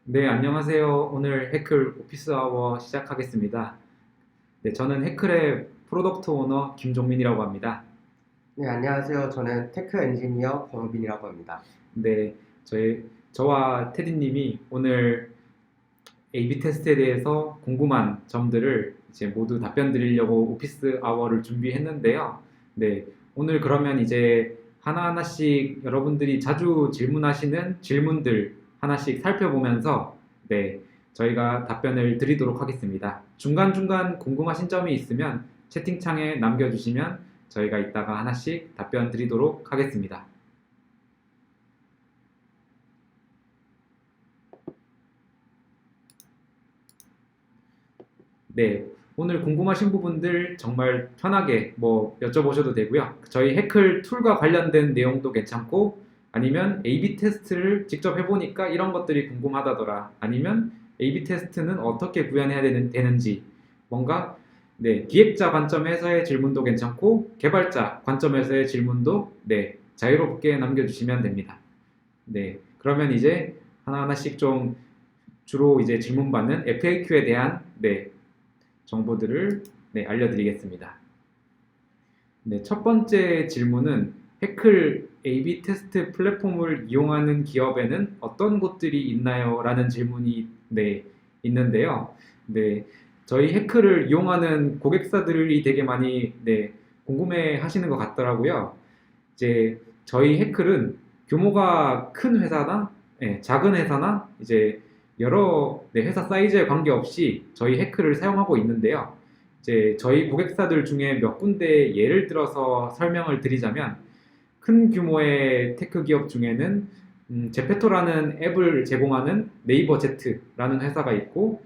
네, 안녕하세요. 오늘 해클 오피스 아워 시작하겠습니다. 네, 저는 해클의 프로덕트 오너 김종민이라고 합니다. 네, 안녕하세요. 저는 테크 엔지니어 권우빈이라고 합니다. 네, 저와 테디님이 오늘 A/B 테스트에 대해서 궁금한 점들을 이제 모두 답변 드리려고 오피스 아워를 준비했는데요. 네, 오늘 그러면 이제 하나하나씩 여러분들이 자주 질문하시는 질문들 하나씩 살펴보면서 네, 저희가 답변을 드리도록 하겠습니다. 중간중간 궁금하신 점이 있으면 채팅창에 남겨주시면 저희가 이따가 하나씩 답변 드리도록 하겠습니다. 네, 오늘 궁금하신 부분들 정말 편하게 뭐 여쭤보셔도 되고요. 저희 해클 툴과 관련된 내용도 괜찮고 아니면 A/B 테스트를 직접 해보니까 이런 것들이 궁금하다더라. 아니면 A/B 테스트는 어떻게 구현해야 되는지 뭔가 네, 기획자 관점에서의 질문도 괜찮고 개발자 관점에서의 질문도 네, 자유롭게 남겨주시면 됩니다. 네, 그러면 이제 하나하나씩 좀 주로 이제 질문받는 FAQ에 대한 네, 정보들을 네, 알려드리겠습니다. 네, 첫 번째 질문은 해클 A/B 테스트 플랫폼을 이용하는 기업에는 어떤 곳들이 있나요? 라는 질문이 네, 있는데요. 네, 저희 해클을 이용하는 고객사들이 되게 많이 네, 궁금해 하시는 것 같더라고요. 이제 저희 해클은 규모가 큰 회사나 작은 회사나 이제 여러 회사 사이즈에 관계없이 저희 해클을 사용하고 있는데요. 이제 저희 고객사들 중에 몇 군데 예를 들어서 설명을 드리자면 큰 규모의 테크 기업 중에는 제페토라는 앱을 제공하는 네이버 제트라는 회사가 있고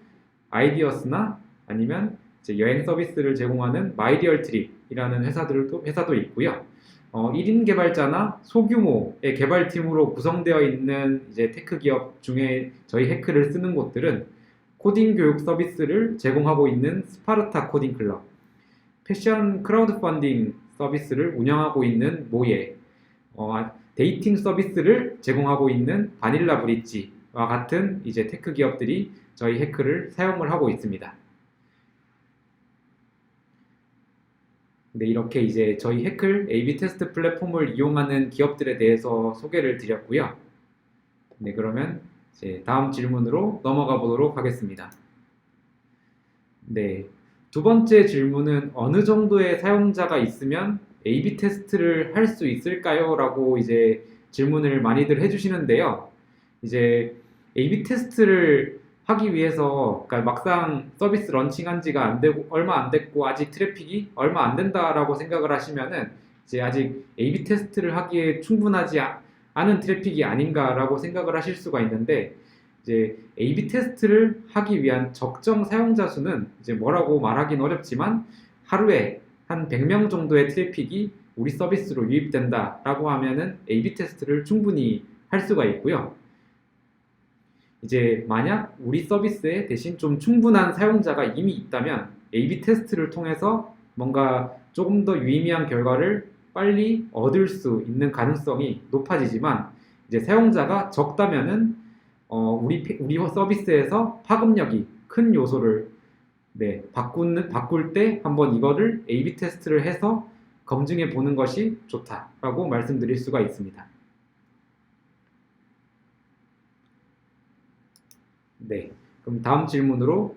아이디어스나 아니면 이제 여행 서비스를 제공하는 마이디얼 트립이라는 회사도 있고요. 1인 개발자나 소규모의 개발팀으로 구성되어 있는 이제 테크 기업 중에 저희 해크를 쓰는 곳들은 코딩 교육 서비스를 제공하고 있는 스파르타 코딩 클럽, 패션 크라우드 펀딩 서비스를 운영하고 있는 모예, 데이팅 서비스를 제공하고 있는 바닐라 브릿지와 같은 이제 테크 기업들이 저희 해크를 사용을 하고 있습니다. 네, 이렇게 이제 저희 해클 A/B 테스트 플랫폼을 이용하는 기업들에 대해서 소개를 드렸고요. 네, 그러면 이제 다음 질문으로 넘어가 보도록 하겠습니다. 네, 두 번째 질문은 어느 정도의 사용자가 있으면 A/B 테스트를 할 수 있을까요? 라고 이제 질문을 많이들 해주시는데요. 이제 A/B 테스트를 하기 위해서 그러니까 막상 서비스 런칭한 지가 안 되고 얼마 안 됐고 아직 트래픽이 얼마 안 된다라고 생각을 하시면은 이제 아직 A/B 테스트를 하기에 충분하지 않은 트래픽이 아닌가라고 생각을 하실 수가 있는데 이제 A/B 테스트를 하기 위한 적정 사용자 수는 이제 뭐라고 말하기는 어렵지만 하루에 한 100명 정도의 트래픽이 우리 서비스로 유입된다라고 하면은 A/B 테스트를 충분히 할 수가 있고요. 이제 만약 우리 서비스에 대신 좀 충분한 사용자가 이미 있다면 A/B 테스트를 통해서 뭔가 조금 더 유의미한 결과를 빨리 얻을 수 있는 가능성이 높아지지만 이제 사용자가 적다면은 우리 서비스에서 파급력이 큰 요소를 네, 바꿀 때 한번 이거를 A/B 테스트를 해서 검증해 보는 것이 좋다라고 말씀드릴 수가 있습니다. 네, 그럼 다음 질문으로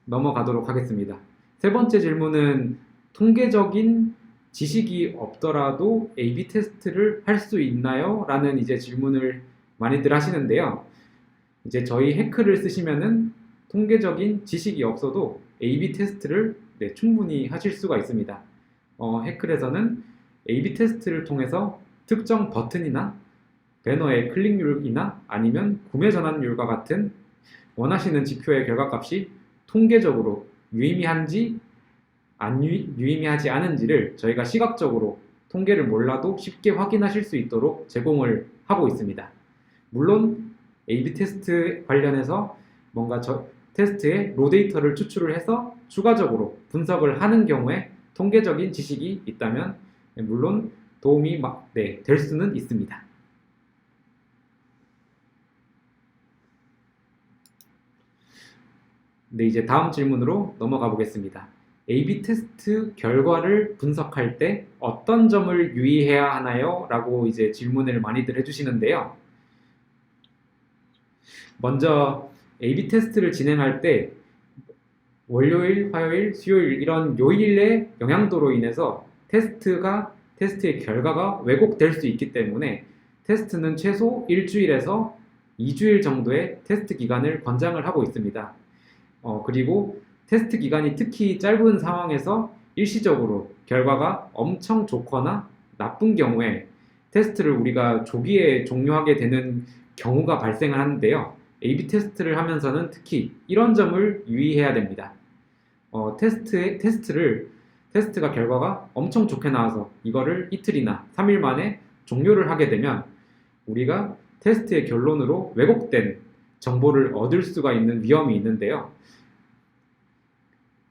넘어가도록 하겠습니다. 세 번째 질문은 통계적인 지식이 없더라도 A/B 테스트를 할 수 있나요? 라는 이제 질문을 많이들 하시는데요. 이제 저희 해크를 쓰시면은 통계적인 지식이 없어도 A/B 테스트를 네, 충분히 하실 수가 있습니다. 해클에서는 A/B 테스트를 통해서 특정 버튼이나 배너의 클릭률이나 아니면 구매 전환율과 같은 원하시는 지표의 결과값이 통계적으로 유의미한지 안 유의미하지 않은지를 저희가 시각적으로 통계를 몰라도 쉽게 확인하실 수 있도록 제공을 하고 있습니다. 물론 A/B 테스트 관련해서 뭔가 테스트에 로 데이터를 추출을 해서 추가적으로 분석을 하는 경우에 통계적인 지식이 있다면 물론 도움이 될 수는 있습니다. 네, 이제 다음 질문으로 넘어가 보겠습니다. A/B 테스트 결과를 분석할 때 어떤 점을 유의해야 하나요? 라고 이제 질문을 많이들 해주시는데요. 먼저 A/B 테스트를 진행할 때 월요일, 화요일, 수요일 이런 요일의 영향도로 인해서 테스트의 결과가 왜곡될 수 있기 때문에 테스트는 최소 일주일에서 2주일 정도의 테스트 기간을 권장을 하고 있습니다. 그리고 테스트 기간이 특히 짧은 상황에서 일시적으로 결과가 엄청 좋거나 나쁜 경우에 테스트를 우리가 조기에 종료하게 되는 경우가 발생을 하는데요. A/B 테스트를 하면서는 특히 이런 점을 유의해야 됩니다. 테스트가 결과가 엄청 좋게 나와서 이거를 이틀이나 3일 만에 종료를 하게 되면 우리가 테스트의 결론으로 왜곡된 정보를 얻을 수가 있는 위험이 있는데요.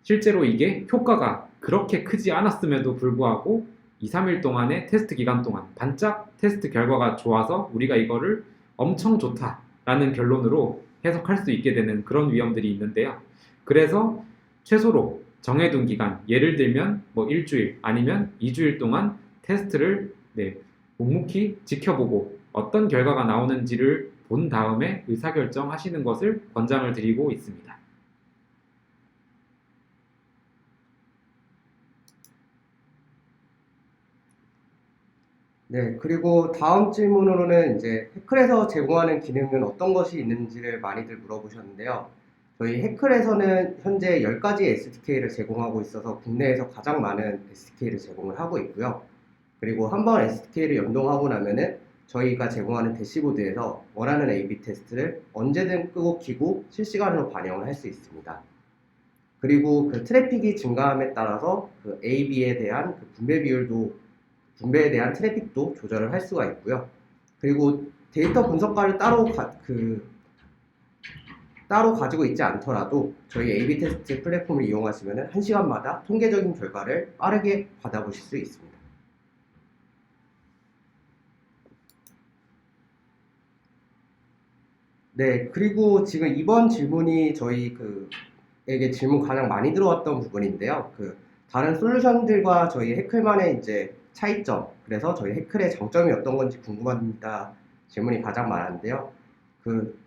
실제로 이게 효과가 그렇게 크지 않았음에도 불구하고 2, 3일 동안의 테스트 기간 동안 반짝 테스트 결과가 좋아서 우리가 이거를 엄청 좋다라는 결론으로 해석할 수 있게 되는 그런 위험들이 있는데요. 그래서 최소로 정해둔 기간, 예를 들면 뭐 일주일 아니면 2주일 동안 테스트를 묵묵히 지켜보고 어떤 결과가 나오는지를 본 다음에 의사결정하시는 것을 권장을 드리고 있습니다. 네, 그리고 다음 질문으로는 이제 해클에서 제공하는 기능은 어떤 것이 있는지를 많이들 물어보셨는데요. 저희 해클에서는 현재 10가지 SDK를 제공하고 있어서 국내에서 가장 많은 SDK를 제공을 하고 있고요. 그리고 한번 SDK를 연동하고 나면은 저희가 제공하는 대시보드에서 원하는 A/B 테스트를 언제든 끄고 켜고 실시간으로 반영을 할 수 있습니다. 그리고 그 트래픽이 증가함에 따라서 그 A/B에 대한 그 분배에 대한 트래픽도 조절을 할 수가 있고요. 그리고 데이터 분석가를 따로 가지고 있지 않더라도 저희 A/B 테스트 플랫폼을 이용하시면 1시간마다 통계적인 결과를 빠르게 받아보실 수 있습니다. 네, 그리고 지금 이번 질문이 저희에게 질문 가장 많이 들어왔던 부분인데요. 다른 솔루션들과 저희 해클만의 이제 차이점, 그래서 저희 해클의 장점이 어떤 건지 궁금합니다. 질문이 가장 많은데요.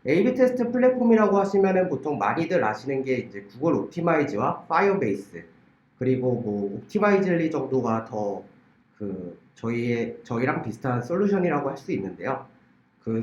A/B 테스트 플랫폼이라고 하시면은 보통 많이들 아시는 게 이제 구글 옵티마이즈와 파이어베이스, 그리고 뭐 옵티마이즐리 정도가 더 저희랑 비슷한 솔루션이라고 할 수 있는데요.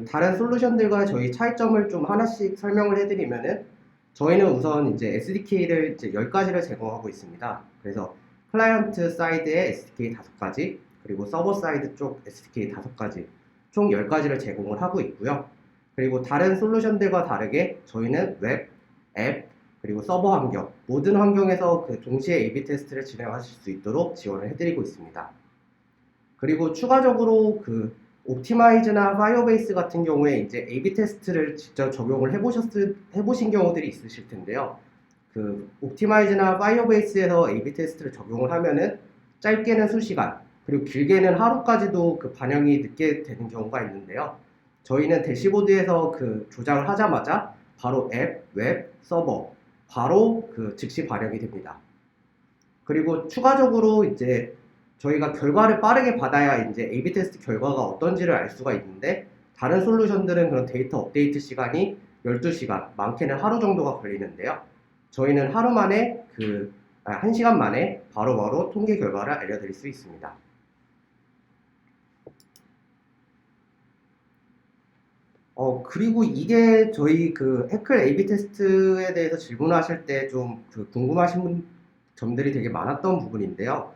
다른 솔루션들과 저희 차이점을 좀 하나씩 설명을 해드리면은 저희는 우선 이제 SDK를 이제 10가지를 제공하고 있습니다. 그래서 클라이언트 사이드의 SDK 5가지, 그리고 서버 사이드 쪽 SDK 5가지, 총 10가지를 제공을 하고 있고요. 그리고 다른 솔루션들과 다르게 저희는 웹, 앱, 그리고 서버 환경, 모든 환경에서 동시에 A/B 테스트를 진행하실 수 있도록 지원을 해드리고 있습니다. 그리고 추가적으로 옵티마이즈나 파이어베이스 같은 경우에 이제 A/B 테스트를 직접 적용을 해보신 경우들이 있으실 텐데요. 옵티마이즈나 파이어베이스에서 A/B 테스트를 적용을 하면은 짧게는 수시간, 그리고 길게는 하루까지도 반영이 늦게 되는 경우가 있는데요. 저희는 대시보드에서 조작을 하자마자 바로 앱, 웹, 서버, 바로 즉시 반영이 됩니다. 그리고 추가적으로 이제 저희가 결과를 빠르게 받아야 이제 A/B 테스트 결과가 어떤지를 알 수가 있는데, 다른 솔루션들은 그런 데이터 업데이트 시간이 12시간, 많게는 하루 정도가 걸리는데요. 저희는 하루 만에 1시간 만에 바로바로 통계 결과를 알려드릴 수 있습니다. 그리고 이게 저희 해클 A/B 테스트에 대해서 질문하실 때 좀 궁금하신 점들이 되게 많았던 부분인데요.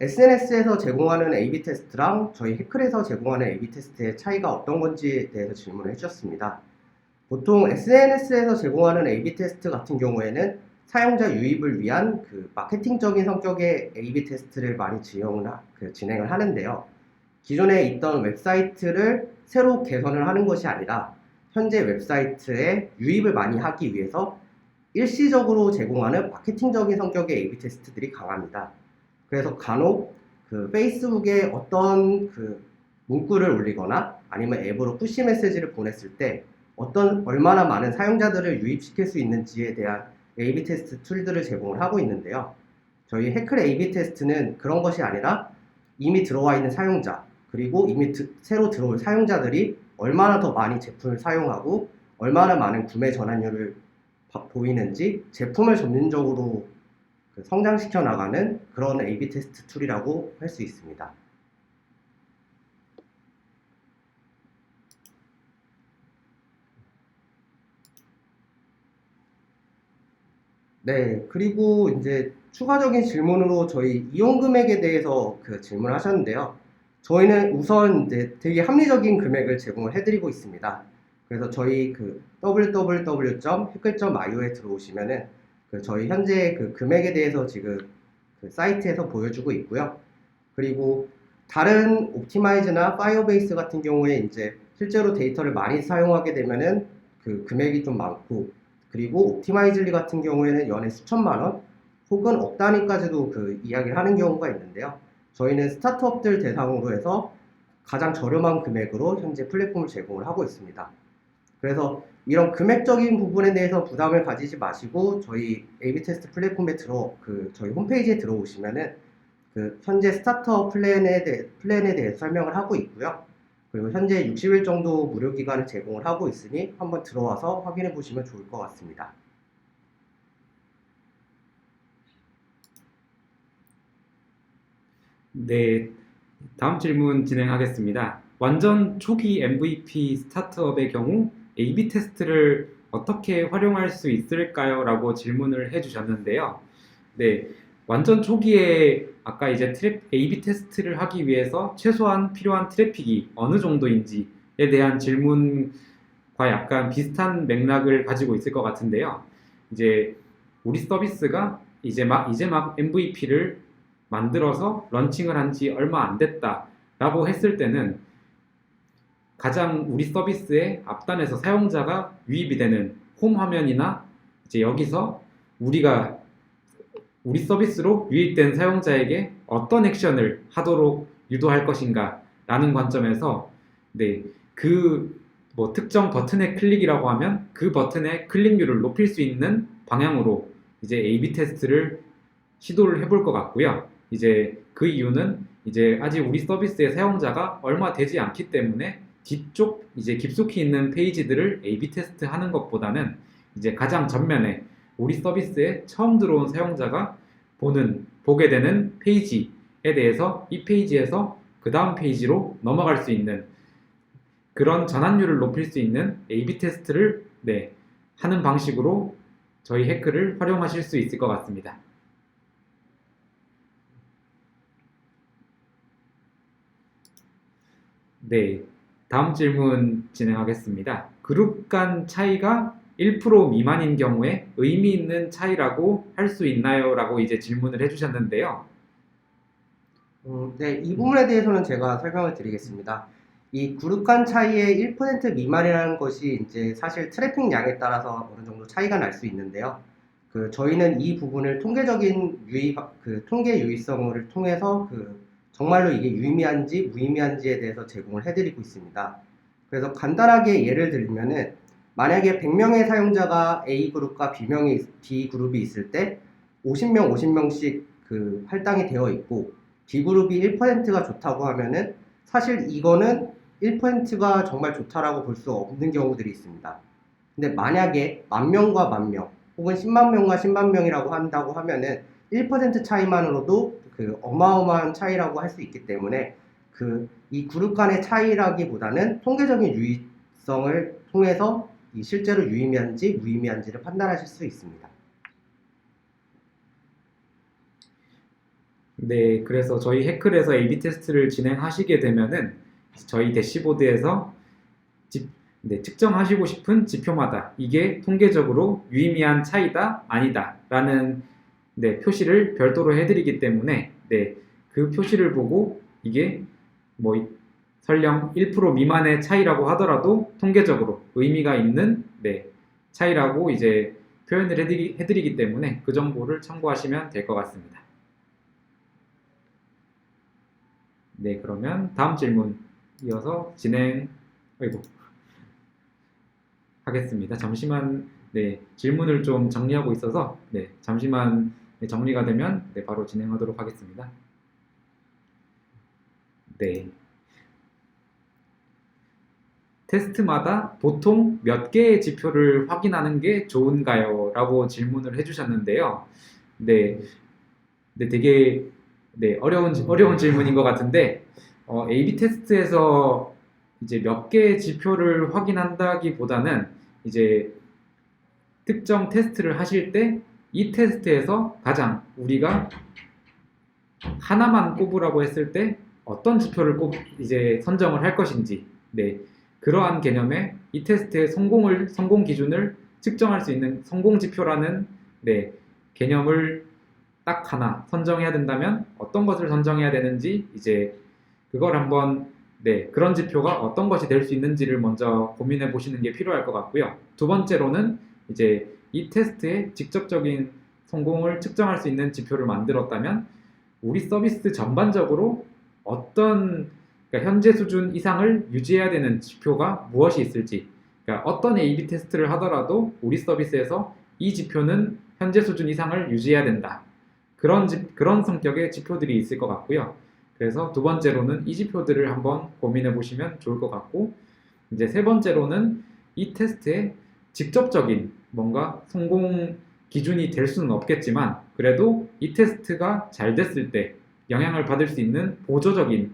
SNS에서 제공하는 A/B 테스트랑 저희 해클에서 제공하는 A/B 테스트의 차이가 어떤 건지에 대해서 질문을 해주셨습니다. 보통 SNS에서 제공하는 A/B 테스트 같은 경우에는 사용자 유입을 위한 마케팅적인 성격의 A/B 테스트를 많이 진행을 하는데요. 기존에 있던 웹사이트를 새로 개선을 하는 것이 아니라 현재 웹사이트에 유입을 많이 하기 위해서 일시적으로 제공하는 마케팅적인 성격의 A/B 테스트들이 강합니다. 그래서 간혹 페이스북에 어떤 문구를 올리거나 아니면 앱으로 푸시 메시지를 보냈을 때 얼마나 많은 사용자들을 유입시킬 수 있는지에 대한 A/B 테스트 툴들을 제공을 하고 있는데요. 저희 해클 A/B 테스트는 그런 것이 아니라 이미 들어와 있는 사용자, 그리고 이미 새로 들어올 사용자들이 얼마나 더 많이 제품을 사용하고 얼마나 많은 구매 전환율을 보이는지 제품을 점진적으로 성장시켜 나가는 그런 A/B 테스트 툴이라고 할 수 있습니다. 네, 그리고 이제 추가적인 질문으로 저희 이용 금액에 대해서 질문을 하셨는데요. 저희는 우선 이제 되게 합리적인 금액을 제공을 해드리고 있습니다. 그래서 저희 www.hackle.io에 들어오시면은 저희 현재 금액에 대해서 지금 사이트에서 보여주고 있고요. 그리고 다른 옵티마이즈나 파이어베이스 같은 경우에 이제 실제로 데이터를 많이 사용하게 되면은 금액이 좀 많고, 그리고 옵티마이즐리 같은 경우에는 연에 수천만 원 혹은 억 단위까지도 이야기를 하는 경우가 있는데요. 저희는 스타트업들 대상으로 해서 가장 저렴한 금액으로 현재 플랫폼을 제공을 하고 있습니다. 그래서 이런 금액적인 부분에 대해서 부담을 가지지 마시고 저희 A/B 테스트 플랫폼에 저희 홈페이지에 들어오시면은 현재 스타트업 플랜에 대해 설명을 하고 있고요. 그리고 현재 60일 정도 무료 기간을 제공을 하고 있으니 한번 들어와서 확인해 보시면 좋을 것 같습니다. 네, 다음 질문 진행하겠습니다. 완전 초기 MVP 스타트업의 경우 A/B 테스트를 어떻게 활용할 수 있을까요? 라고 질문을 해주셨는데요. 네, 완전 초기에 아까 이제 A/B 테스트를 하기 위해서 최소한 필요한 트래픽이 어느 정도인지에 대한 질문과 약간 비슷한 맥락을 가지고 있을 것 같은데요. 이제 우리 서비스가 이제 막 MVP를 만들어서 런칭을 한 지 얼마 안 됐다라고 했을 때는 가장 우리 서비스의 앞단에서 사용자가 유입이 되는 홈 화면이나 이제 여기서 우리 서비스로 유입된 사용자에게 어떤 액션을 하도록 유도할 것인가 라는 관점에서 네, 뭐 특정 버튼의 클릭이라고 하면 그 버튼의 클릭률을 높일 수 있는 방향으로 이제 A/B 테스트를 시도를 해볼 것 같고요. 이제 그 이유는 이제 아직 우리 서비스의 사용자가 얼마 되지 않기 때문에 뒤쪽 이제 깊숙이 있는 페이지들을 A/B 테스트 하는 것보다는 이제 가장 전면에 우리 서비스에 처음 들어온 사용자가 보게 되는 페이지에 대해서 이 페이지에서 그 다음 페이지로 넘어갈 수 있는 그런 전환율을 높일 수 있는 A/B 테스트를 하는 방식으로 저희 해크를 활용하실 수 있을 것 같습니다. 네, 다음 질문 진행하겠습니다. 그룹 간 차이가 1% 미만인 경우에 의미 있는 차이라고 할 수 있나요? 라고 이제 질문을 해주셨는데요. 네, 이 부분에 대해서는 제가 설명을 드리겠습니다. 이 그룹 간 차이의 1% 미만이라는 것이 이제 사실 트래픽 양에 따라서 어느 정도 차이가 날 수 있는데요. 저희는 이 부분을 통계적인 통계 유의성을 통해서 정말로 이게 유의미한지 무의미한지에 대해서 제공을 해드리고 있습니다. 그래서 간단하게 예를 들면은 만약에 100명의 사용자가 A그룹과 B그룹이 있을 때 50명, 50명씩 할당이 되어 있고 B그룹이 1%가 좋다고 하면은 사실 이거는 1%가 정말 좋다라고 볼 수 없는 경우들이 있습니다. 근데 만약에 10,000명과 10,000명 혹은 10만 명과 10만 명이라고 한다고 하면은 1% 차이만으로도 어마어마한 차이라고 할 수 있기 때문에 이 그룹 간의 차이라기보다는 통계적인 유의성을 통해서 실제로 유의미한지 무의미한지를 판단하실 수 있습니다. 네, 그래서 저희 해클에서 A/B 테스트를 진행하시게 되면은 저희 대시보드에서 측정하시고 싶은 지표마다 이게 통계적으로 유의미한 차이다, 아니다 라는 표시를 별도로 해드리기 때문에 그 표시를 보고 이게 뭐 설령 1% 미만의 차이라고 하더라도 통계적으로 의미가 있는 차이라고 이제 표현을 해드리기 때문에 그 정보를 참고하시면 될 것 같습니다. 네, 그러면 다음 질문 이어서 아이고. 하겠습니다. 잠시만 네, 질문을 좀 정리하고 있어서 네, 잠시만 네, 정리가 되면 네, 바로 진행하도록 하겠습니다. 네. 테스트마다 보통 몇 개의 지표를 확인하는 게 좋은가요? 라고 질문을 해주셨는데요. 네, 네, 되게 네, 어려운 질문인 것 같은데 A/B 테스트에서 이제 몇 개의 지표를 확인한다기보다는 이제 특정 테스트를 하실 때 이 테스트에서 가장 우리가 하나만 꼽으라고 했을 때 어떤 지표를 꼭 이제 선정을 할 것인지 네, 그러한 개념의 이 테스트의 성공 기준을 측정할 수 있는 성공 지표라는 네, 개념을 딱 하나 선정해야 된다면 어떤 것을 선정해야 되는지 이제 그걸 한번 네, 그런 지표가 어떤 것이 될 수 있는지를 먼저 고민해 보시는 게 필요할 것 같고요. 두 번째로는 이제 이 테스트의 직접적인 성공을 측정할 수 있는 지표를 만들었다면 우리 서비스 전반적으로 어떤 그러니까 현재 수준 이상을 유지해야 되는 지표가 무엇이 있을지 그러니까 어떤 A/B 테스트를 하더라도 우리 서비스에서 이 지표는 현재 수준 이상을 유지해야 된다. 그런 성격의 지표들이 있을 것 같고요. 그래서 두 번째로는 이 지표들을 한번 고민해 보시면 좋을 것 같고 이제 세 번째로는 이 테스트의 직접적인 뭔가 성공 기준이 될 수는 없겠지만 그래도 이 테스트가 잘 됐을 때 영향을 받을 수 있는 보조적인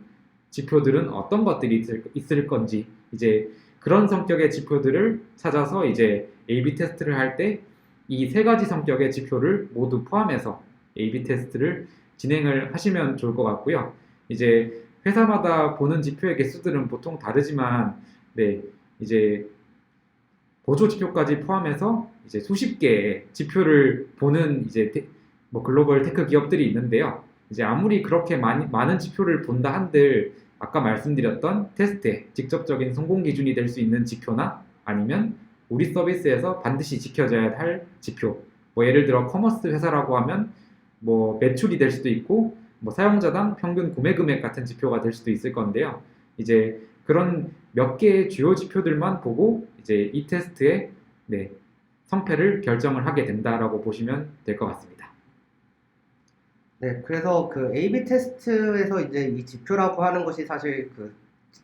지표들은 어떤 것들이 있을 건지 이제 그런 성격의 지표들을 찾아서 이제 A/B 테스트를 할 때 이 세 가지 성격의 지표를 모두 포함해서 A/B 테스트를 진행을 하시면 좋을 것 같고요. 이제 회사마다 보는 지표의 개수들은 보통 다르지만 네, 이제 보조 지표까지 포함해서 이제 수십 개의 지표를 보는 이제 뭐 글로벌 테크 기업들이 있는데요. 이제 아무리 그렇게 많은 지표를 본다 한들 아까 말씀드렸던 테스트의 직접적인 성공 기준이 될 수 있는 지표나 아니면 우리 서비스에서 반드시 지켜져야 할 지표. 뭐 예를 들어 커머스 회사라고 하면 뭐 매출이 될 수도 있고 뭐 사용자당 평균 구매 금액 같은 지표가 될 수도 있을 건데요. 이제 그런 몇 개의 주요 지표들만 보고 이제 이 테스트의 네, 성패를 결정을 하게 된다라고 보시면 될 것 같습니다. 네, 그래서 그 A/B 테스트에서 이제 이 지표라고 하는 것이 사실 그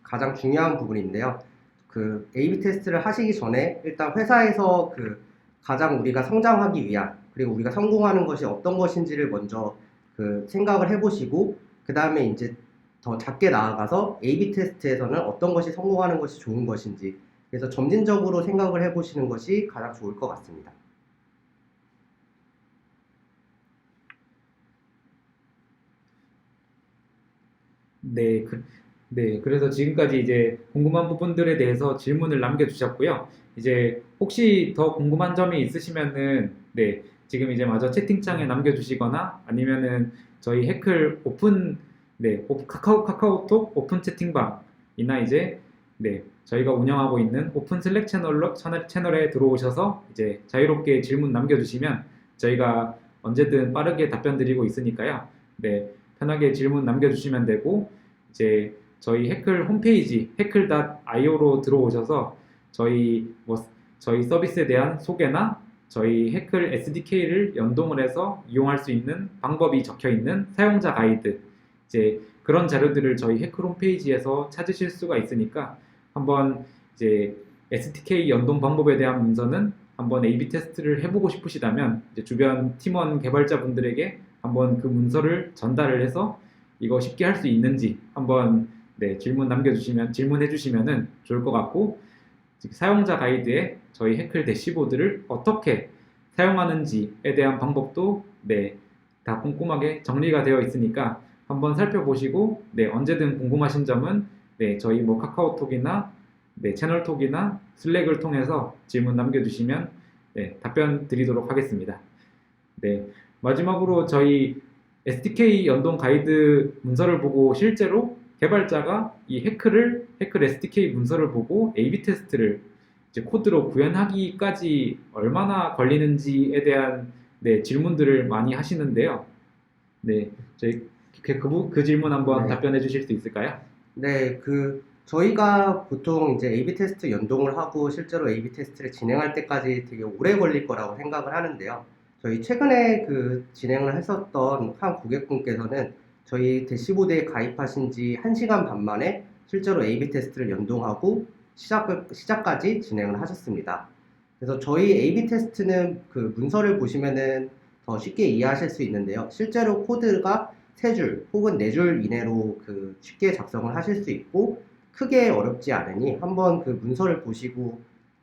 가장 중요한 부분인데요. 그 A/B 테스트를 하시기 전에 일단 회사에서 그 가장 우리가 성장하기 위한 그리고 우리가 성공하는 것이 어떤 것인지를 먼저 그 생각을 해보시고 그 다음에 이제 더 작게 나아가서 A/B 테스트에서는 어떤 것이 성공하는 것이 좋은 것인지 그래서 점진적으로 생각을 해보시는 것이 가장 좋을 것 같습니다. 네, 네, 그래서 지금까지 이제 궁금한 부분들에 대해서 질문을 남겨주셨고요. 이제 혹시 더 궁금한 점이 있으시면은 네, 지금 이제 마저 채팅창에 남겨주시거나 아니면은 저희 해클 오픈 네, 카카오톡 오픈 채팅방이나 이제 네, 저희가 운영하고 있는 오픈 슬랙 채널에 들어오셔서 이제 자유롭게 질문 남겨주시면 저희가 언제든 빠르게 답변 드리고 있으니까요. 네, 편하게 질문 남겨주시면 되고 이제 저희 해클 홈페이지 해클.io로 들어오셔서 저희 서비스에 대한 소개나 저희 해클 SDK를 연동을 해서 이용할 수 있는 방법이 적혀 있는 사용자 가이드 이제 그런 자료들을 저희 해클 홈페이지에서 찾으실 수가 있으니까 한번 이제 SDK 연동 방법에 대한 문서는 한번 A/B 테스트를 해보고 싶으시다면 이제 주변 팀원 개발자분들에게 한번 그 문서를 전달을 해서 이거 쉽게 할 수 있는지 한번 네, 질문해 주시면은 좋을 것 같고 사용자 가이드에 저희 해클 대시보드를 어떻게 사용하는지에 대한 방법도 네, 다 꼼꼼하게 정리가 되어 있으니까 한번 살펴보시고 네, 언제든 궁금하신 점은 네, 저희 뭐 카카오톡이나 네, 채널톡이나 슬랙을 통해서 질문 남겨주시면 네, 답변 드리도록 하겠습니다. 네, 마지막으로 저희 SDK 연동 가이드 문서를 보고 실제로 개발자가 이 해클 SDK 문서를 보고 A/B 테스트를 이제 코드로 구현하기까지 얼마나 걸리는지에 대한 네, 질문들을 많이 하시는데요. 네, 저희 그 질문 한번 네. 답변해 주실 수 있을까요? 네, 저희가 보통 이제 A/B 테스트 연동을 하고 실제로 A/B 테스트를 진행할 때까지 되게 오래 걸릴 거라고 생각을 하는데요. 저희 최근에 그 진행을 했었던 한 고객분께서는 저희 대시보드에 가입하신 지 1시간 반 만에 실제로 A/B 테스트를 연동하고 시작까지 진행을 하셨습니다. 그래서 저희 A/B 테스트는 그 문서를 보시면은 더 쉽게 이해하실 수 있는데요. 실제로 코드가 3줄 혹은 4줄 이내로 그 쉽게 작성을 하실 수 있고 크게 어렵지 않으니 한번 그 문서를 보시고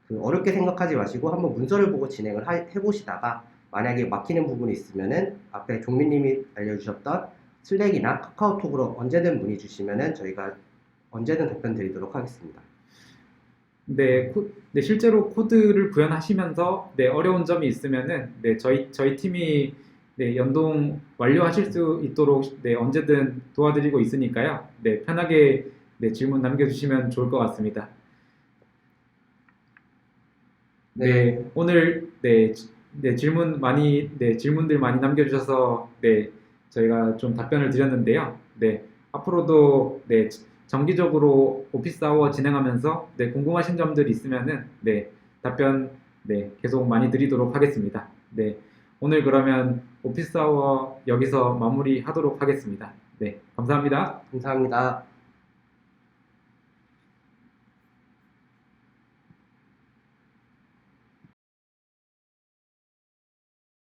그 어렵게 생각하지 마시고 한번 문서를 보고 진행을 해보시다가 만약에 막히는 부분이 있으면은 앞에 종민님이 알려주셨던 슬랙이나 카카오톡으로 언제든 문의 주시면은 저희가 언제든 답변 드리도록 하겠습니다. 네, 네, 실제로 코드를 구현하시면서 네, 어려운 점이 있으면은 네, 저희 팀이 네, 연동 완료하실 수 있도록 네, 언제든 도와드리고 있으니까요. 네, 편하게 네, 질문 남겨주시면 좋을 것 같습니다. 네, 오늘 질문들 많이 남겨주셔서 네, 저희가 좀 답변을 드렸는데요. 네, 앞으로도 네, 정기적으로 오피스 아워 진행하면서 네, 궁금하신 점들 있으면은 네, 답변 네, 계속 많이 드리도록 하겠습니다. 네, 오늘 그러면 오피스 아워 여기서 마무리하도록 하겠습니다. 네, 감사합니다. 감사합니다.